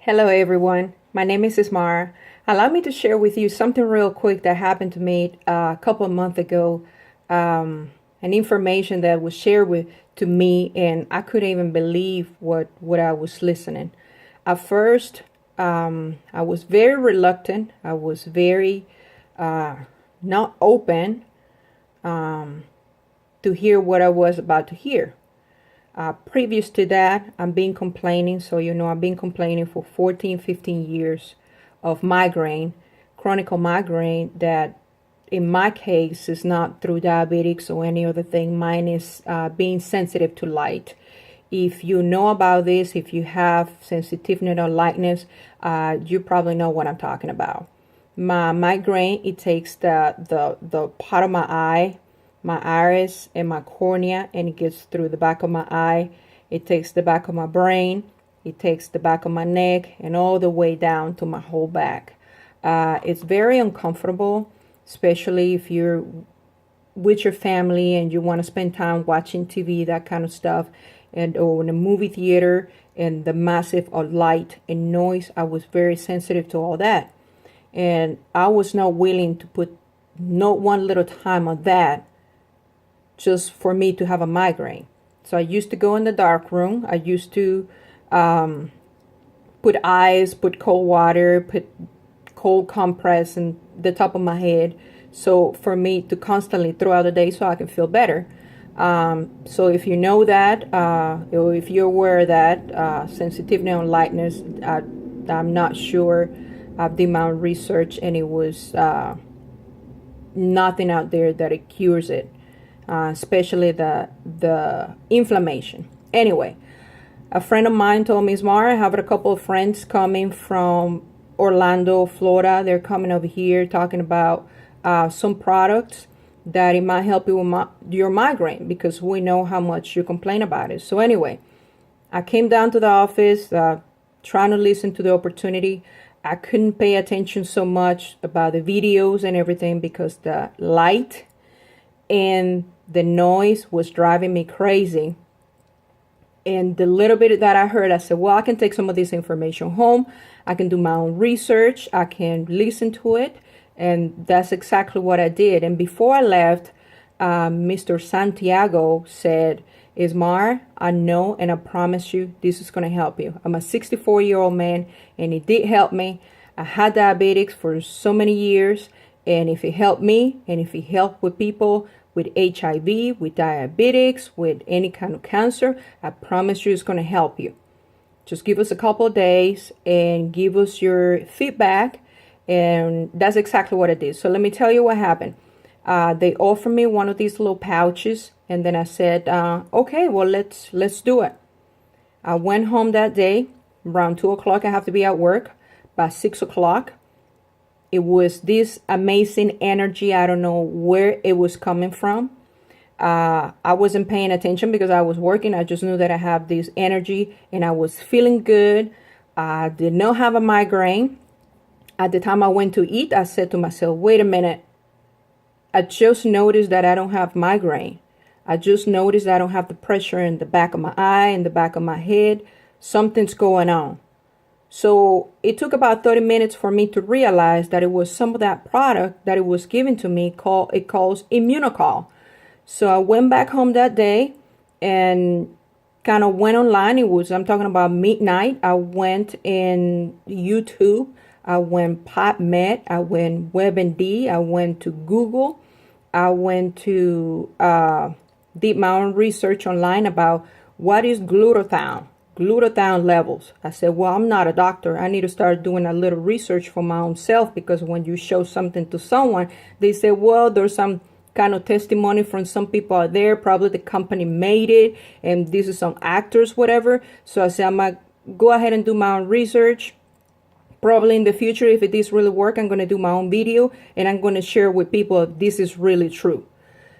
Hello everyone, my name is Ismara. Allow me to share with you something real quick that happened to me a couple of months ago. An information that was shared to me, and I couldn't even believe what I was listening. At first, I was very reluctant. I was very not open to hear what I was about to hear. Previous to that, I've been complaining. So, I've been complaining for 14, 15 years of migraine, chronic migraine, that in my case is not through diabetics or any other thing. Mine is being sensitive to light. If you know about this, if you have sensitivity or lightness, you probably know what I'm talking about. My migraine, it takes the part of my eye, my iris and my cornea, and it gets through the back of my eye. It takes the back of my brain, it takes the back of my neck, and all the way down to my whole back. It's very uncomfortable, especially if you're with your family and you want to spend time watching TV, that kind of stuff, or in a movie theater, and the massive light and noise. I was very sensitive to all that, and I was not willing to put not one little time on that just for me to have a migraine. So I used to go in the dark room. I used to put ice, put cold water, put cold compress in the top of my head, so for me to constantly throughout the day so I can feel better. So if you know that, or if you're aware of that, sensitivity on lightness, I'm not sure. I've done my own research, and it was nothing out there that it cures it. Especially the inflammation. Anyway, a friend of mine told me, Ismar, I have a couple of friends coming from Orlando, Florida. They're coming over here talking about some products that it might help you with your migraine, because we know how much you complain about it. So anyway, I came down to the office trying to listen to the opportunity. I couldn't pay attention so much about the videos and everything because the light and the noise was driving me crazy. And the little bit that I heard, I said, well, I can take some of this information home. I can do my own research. I can listen to it. And that's exactly what I did. And before I left, Mr. Santiago said, Ismar, I know and I promise you this is going to help you. I'm a 64-year-old man, and it did help me. I had diabetics for so many years. And if it helped me, and if it helped with people with HIV, with diabetics, with any kind of cancer, I promise you it's going to help you. Just give us a couple of days and give us your feedback. And that's exactly what I did. So let me tell you what happened. They offered me one of these little pouches. And then I said, okay, well, let's do it. I went home that day. Around 2 o'clock, I have to be at work. By 6 o'clock. It was this amazing energy. I don't know where it was coming from. I wasn't paying attention because I was working. I just knew that I have this energy and I was feeling good. I did not have a migraine. At the time I went to eat, I said to myself, wait a minute. I just noticed that I don't have migraine. I just noticed that I don't have the pressure in the back of my eye, in the back of my head. Something's going on. So it took about 30 minutes for me to realize that it was some of that product that it was given to me calls IMMUNOCAL. So I went back home that day and kind of went online. I'm talking about midnight. I went in YouTube. I went PubMed. I went WebMD. I went to Google. I went to did my own research online about what is glutathione levels. I said, well, I'm not a doctor. I need to start doing a little research for my own self, because when you show something to someone, they say, well, there's some kind of testimony from some people out there. Probably the company made it, and this is some actors, whatever. So I said, I'm going to go ahead and do my own research. Probably in the future, if it does really work, I'm going to do my own video, and I'm going to share with people if this is really true.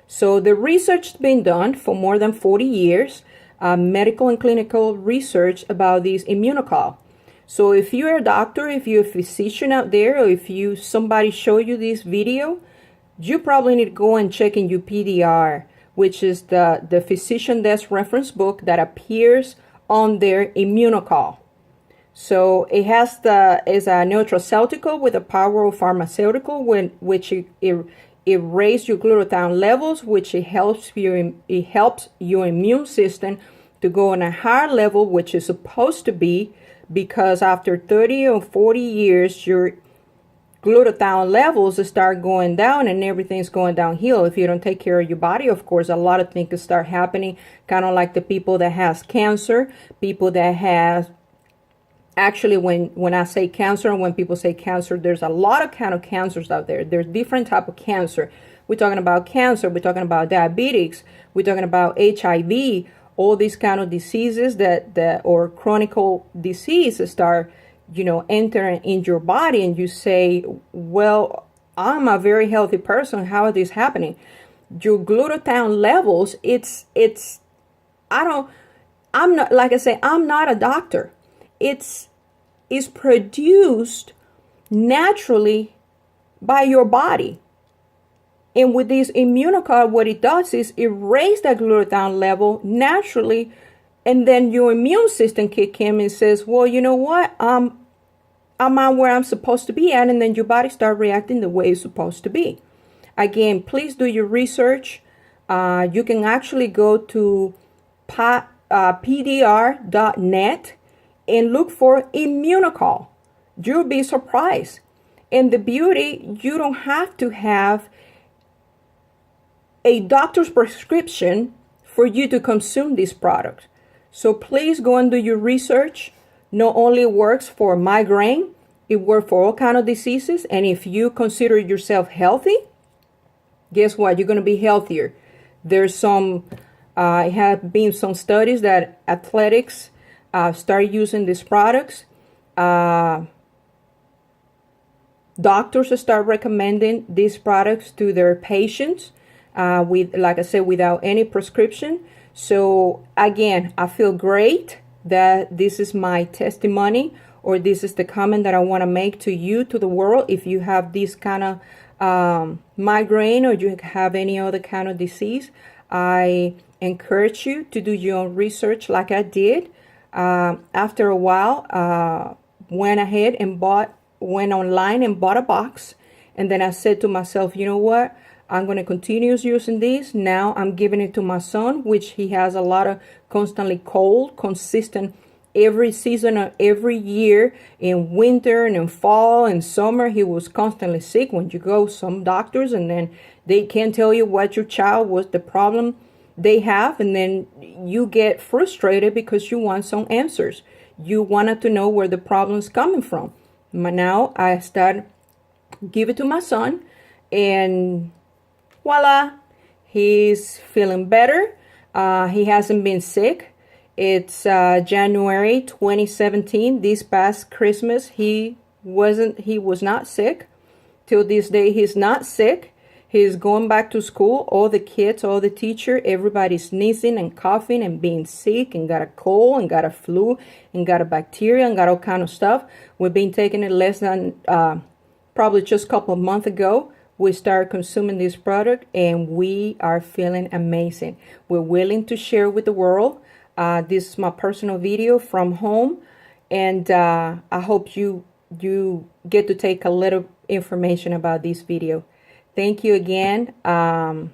So the research has been done for more than 40 years. Medical and clinical research about this IMMUNOCAL. So if you're a doctor, if you're a physician out there, or if somebody show you this video, you probably need to go and check in your PDR, which is the physician desk reference book that appears on their IMMUNOCAL. So it has is a nutraceutical with the power of pharmaceutical, which it raises your glutathione levels, which it helps your immune system to go on a higher level, which is supposed to be, because after 30 or 40 years, your glutathione levels start going down and everything's going downhill. If you don't take care of your body, of course, a lot of things can start happening, kind of like the people that has cancer, people that have, actually, when I say cancer and when people say cancer, there's a lot of kind of cancers out there. There's different type of cancer. We're talking about cancer, we're talking about diabetics, we're talking about HIV, all these kind of diseases that or chronic diseases start, entering in your body, and you say, well, I'm a very healthy person. How is this happening? Your glutathione levels, I'm not, like I say, I'm not a doctor. It's produced naturally by your body. And with this IMMUNOCAL, what it does is it raises that glutathione level naturally, and then your immune system kick in and says, well, you know what? I'm on where I'm supposed to be at, and then your body start reacting the way it's supposed to be. Again, please do your research. You can actually go to pdr.net and look for IMMUNOCAL. You'll be surprised. And the beauty, you don't have to have a doctor's prescription for you to consume this product. So please go and do your research. Not only works for migraine, it works for all kinds of diseases. And if you consider yourself healthy, guess what? You're going to be healthier. There's have been some studies that athletics start using these products. Doctors start recommending these products to their patients with, like I said, without any prescription. So again, I feel great that this is my testimony, or this is the comment that I want to make to you, to the world. If you have this kind of migraine, or you have any other kind of disease, I encourage you to do your own research like I did. After a while, went ahead and went online and bought a box. And then I said to myself, you know what? I'm going to continue using this. Now I'm giving it to my son, which he has a lot of constantly cold, consistent every season of every year. In winter and in fall and summer, he was constantly sick. When you go some doctors, and then they can't tell you what your child was, the problem they have, and then you get frustrated because you want some answers. You wanted to know where the problem's coming from. But now I start give it to my son, and voila, he's feeling better. He hasn't been sick. It's January 2017. This past Christmas, he was not sick. Till this day, he's not sick. He's going back to school. All the kids, all the teacher, everybody's sneezing and coughing and being sick and got a cold and got a flu and got a bacteria and got all kind of stuff. We've been taking it less than probably just a couple of months ago. We started consuming this product, and we are feeling amazing. We're willing to share with the world. This is my personal video from home, and I hope you get to take a little information about this video. Thank you again. I'm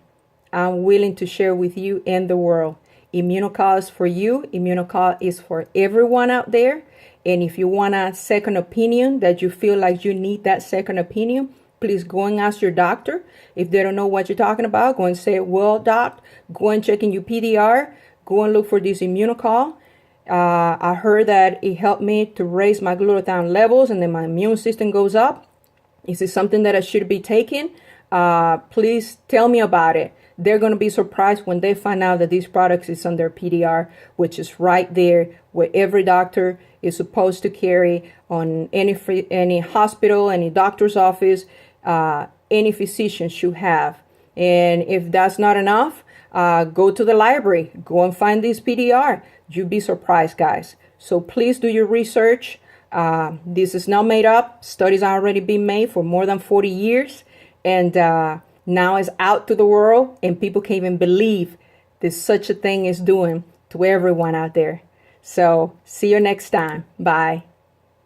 willing to share with you and the world. IMMUNOCAL is for you. IMMUNOCAL is for everyone out there. And if you want a second opinion, that you feel like you need that second opinion, please go and ask your doctor. If they don't know what you're talking about, go and say, well, doc, go and check in your PDR. Go and look for this IMMUNOCAL. I heard that it helped me to raise my glutathione levels, and then my immune system goes up. Is it something that I should be taking? Please tell me about it. They're going to be surprised when they find out that this product is on their PDR, which is right there where every doctor is supposed to carry on any hospital, any doctor's office, any physician should have. And if that's not enough, go to the library, go and find this PDR. You'd be surprised, guys. So please do your research. This is not made up. Studies are already been made for more than 40 years. And now it's out to the world, and people can't even believe that such a thing is doing to everyone out there. So see you next time. Bye.